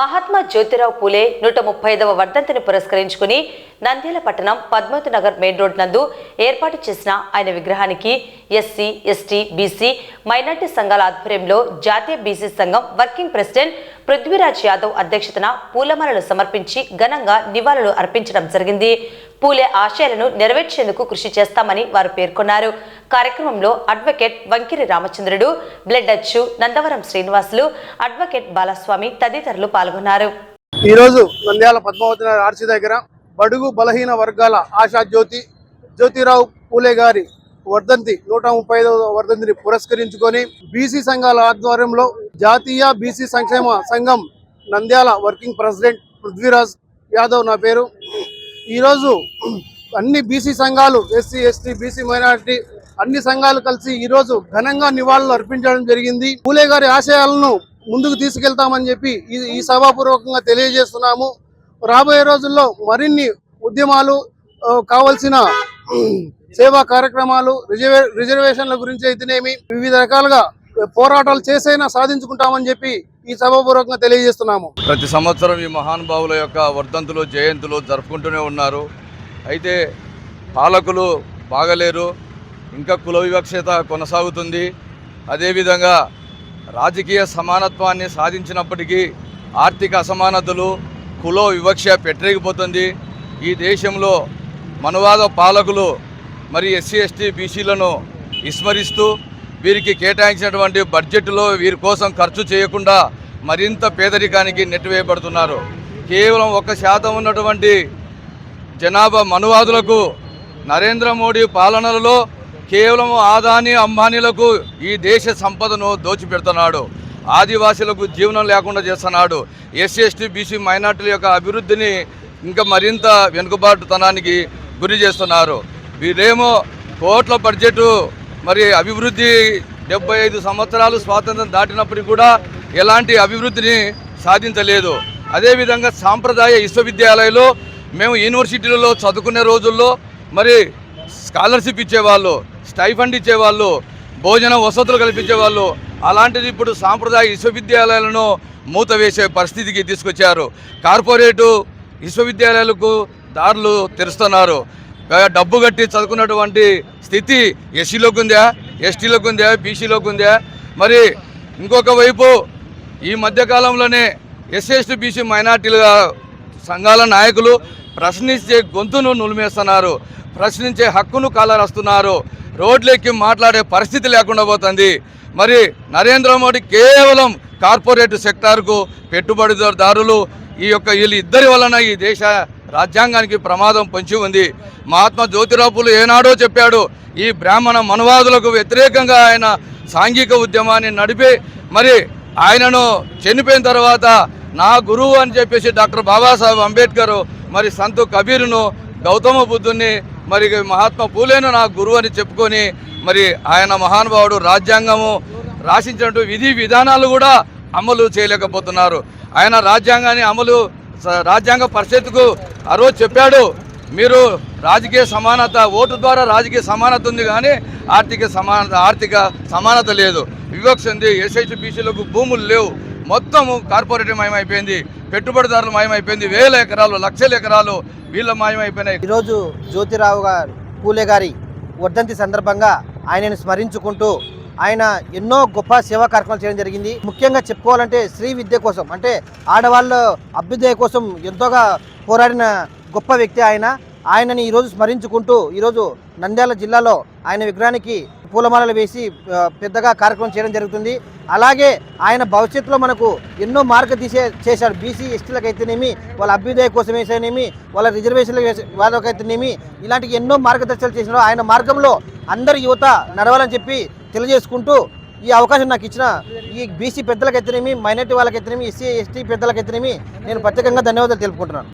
మహాత్మా జ్యోతిరావు పూలే 135వ వర్ధంతిని పురస్కరించుకుని నంద్యాల పట్టణం పద్మావతి నగర్ మెయిన్ రోడ్ నందు ఏర్పాటు చేసిన ఆయన విగ్రహానికి ఎస్సీ, ఎస్టీ, బీసీ మైనార్టీ సంఘాల ఆధ్వర్యంలో జాతీయ బీసీ సంఘం వర్కింగ్ ప్రెసిడెంట్ పృథ్వీరాజ్ యాదవ్ అధ్యక్షతన పూలమాలలు సమర్పించి ఘనంగా నివాళులు అర్పించడం జరిగింది. పూలే ఆశయాలను నెరవేర్చేందుకు కృషి చేస్తామని వారు పేర్కొన్నారు. కార్యక్రమంలో అడ్వకేట్ వంకిరి రామచంద్రుడు, బ్లడ్ అచ్చు, నందవరం శ్రీనివాసులు, అడ్వకేట్ బాలస్వామి తదితరులు పాల్గొన్నారు. ఈ రోజు నంద్యాల పద్మావతి నగర్ ఆర్చి దగ్గర బడుగు బలహీన వర్గాల ఆశా జ్యోతిరావు పూలే గారి వర్ధంతి 135వ వర్ధంతిని పురస్కరించుకొని బీసీ సంఘాల ఆధ్వర్యంలో జాతీయ బీసీ సంక్షేమ సంఘం నంద్యాల వర్కింగ్ ప్రెసిడెంట్ పృథ్వీరాజ్ యాదవ్ నా పేరు. ఈరోజు అన్ని బీసీ సంఘాలు, ఎస్సీ, ఎస్టీ, బీసీ మైనారిటీ అన్ని సంఘాలు కలిసి ఈరోజు ఘనంగా నివాళులు అర్పించడం జరిగింది. పూలే గారి ఆశయాలను ముందుకు తీసుకెళ్తామని చెప్పి ఈ సభాపూర్వకంగా తెలియజేస్తున్నాము. రాబోయే రోజుల్లో మరిన్ని ఉద్యమాలు, కావలసిన సేవా కార్యక్రమాలు, రిజర్వేషన్ల గురించి అయితేనేమి వివిధ రకాలుగా పోరాటాలు చేసైనా సాధించుకుంటామని చెప్పి ఈ సభాపూర్వకంగా తెలియజేస్తున్నాము. ప్రతి సంవత్సరం ఈ మహానుభావుల యొక్క వర్ధంతులు, జయంతులు జరుపుకుంటూనే ఉన్నారు. అయితే పాలకులు బాగలేరు, ఇంకా కుల వివక్షత కొనసాగుతుంది. అదేవిధంగా రాజకీయ సమానత్వాన్ని సాధించినప్పటికీ ఆర్థిక అసమానతలు, కుల వివక్ష పెట్టరేగిపోతుంది. ఈ దేశంలో మనువాద పాలకులు మరి ఎస్సీ, ఎస్టీ, బీసీలను విస్మరిస్తూ వీరికి కేటాయించినటువంటి బడ్జెట్లో వీరి కోసం ఖర్చు చేయకుండా మరింత పేదరికానికి నెట్టివేయబడుతున్నారు. కేవలం 1% ఉన్నటువంటి జనాభా మనువాదులకు నరేంద్ర మోడీ పాలనలో కేవలం ఆదాని, అంబానీలకు ఈ దేశ సంపదను దోచిపెడుతున్నాడు. ఆదివాసీలకు జీవనం లేకుండా చేస్తున్నాడు. ఎస్సీ, ఎస్టీ, బీసీ మైనార్టీల యొక్క అభివృద్ధిని ఇంకా మరింత వెనుకబాటుతనానికి గురి చేస్తున్నారు. వీరేమో కోట్ల బడ్జెట్, మరి అభివృద్ధి 75 సంవత్సరాలు స్వాతంత్రం దాటినప్పటికీ కూడా ఎలాంటి అభివృద్ధిని సాధించలేదు. అదేవిధంగా సాంప్రదాయ విశ్వవిద్యాలయాల్లో మేము యూనివర్సిటీలలో చదువుకునే రోజుల్లో మరి స్కాలర్షిప్ ఇచ్చేవాళ్ళు, స్టైఫండ్ ఇచ్చేవాళ్ళు, భోజన వసతులు కల్పించేవాళ్ళు. అలాంటిది ఇప్పుడు సాంప్రదాయ విశ్వవిద్యాలయాలను మూత వేసే పరిస్థితికి తీసుకొచ్చారు. కార్పొరేటు విశ్వవిద్యాలయాలకు దారులు తెరుస్తున్నారు. డబ్బు కట్టి చదువుకున్నటువంటి స్థితి ఎస్సీలోకి ఉందా, ఎస్టీలోకి ఉందా, బీసీలోకి ఉందా? మరి ఇంకొక వైపు ఈ మధ్యకాలంలోనే ఎస్సీ, ఎస్టీ, బీసీ మైనార్టీల సంఘాల నాయకులు ప్రశ్నించే గొంతును నులిమేస్తున్నారు, ప్రశ్నించే హక్కును కాలరాస్తున్నారు. రోడ్లెక్కి మాట్లాడే పరిస్థితి లేకుండా పోతుంది. మరి నరేంద్ర మోడీ కేవలం కార్పొరేట్ సెక్టార్కు పెట్టుబడిదారులు వీళ్ళు ఇద్దరి వలన ఈ దేశ రాజ్యాంగానికి ప్రమాదం పొంచి ఉంది. మహాత్మా జ్యోతిరావు పూలే ఏనాడో చెప్పాడు, ఈ బ్రాహ్మణ మనువాదులకు వ్యతిరేకంగా ఆయన సాంఘిక ఉద్యమాన్ని నడిపి మరి ఆయనను చనిపోయిన తర్వాత నా గురువు అని చెప్పేసి డాక్టర్ బాబాసాహెబ్ అంబేద్కర్ మరి సంత్ కబీర్ను, గౌతమ బుద్ధుని, మరి మహాత్మా పూలేను నా గురువు అని చెప్పుకొని మరి ఆయన మహానుభావుడు రాజ్యాంగము రాసించినటువంటి విధి విధానాలు కూడా అమలు చేయలేకపోతున్నారు. ఆయన రాజ్యాంగ పరిషత్తుకు ఆ రోజు చెప్పాడు, మీరు రాజకీయ సమానత, ఓటు ద్వారా రాజకీయ సమానత ఉంది కానీ ఆర్థిక సమానత లేదు, వివక్ష ఉంది. ఎస్సీ, బీసీలకు భూములు లేవు, మొత్తము కార్పొరేట్ మయమైపోయింది, పెట్టుబడిదారులు మాయమైపోయింది, వేల ఎకరాలు, లక్షల ఎకరాలు వీళ్ళ మాయమైపోయినాయి. ఈరోజు జ్యోతిరావు పూలే గారి వర్ధంతి సందర్భంగా ఆయనను స్మరించుకుంటూ ఆయన ఎన్నో గొప్ప సేవా కార్యక్రమాలు చేయడం జరిగింది. ముఖ్యంగా చెప్పుకోవాలంటే స్త్రీ విద్య కోసం, అంటే ఆడవాళ్ళ అభ్యుదయ కోసం ఎంతోగా పోరాడిన గొప్ప వ్యక్తి ఆయనని ఈరోజు స్మరించుకుంటూ ఈరోజు నంద్యాల జిల్లాలో ఆయన విగ్రహానికి పూలమాలలు వేసి పెద్దగా కార్యక్రమం చేయడం జరుగుతుంది. అలాగే ఆయన భవిష్యత్తులో మనకు ఎన్నో చేశాడు. బీసీ, ఎస్టీలకు అయితేనేమి, వాళ్ళ అభ్యుదయ కోసం వేసేనేమి, వాళ్ళ రిజర్వేషన్లకు వాళ్ళకైతేనేమి, ఇలాంటి ఎన్నో మార్గదర్శకాలు చేసినాడు. ఆయన మార్గంలో అందరి యువత నడవాలని చెప్పి తెలియజేసుకుంటూ ఈ అవకాశం నాకు ఇచ్చిన ఈ బీసీ పెద్దలకైతేనేమి, మైనార్టీ వాళ్ళకైతేనేమి, ఎస్సీ, ఎస్టీ పెద్దలకైతేనేమి నేను ప్రత్యేకంగా ధన్యవాదాలు తెలుపుకుంటున్నాను.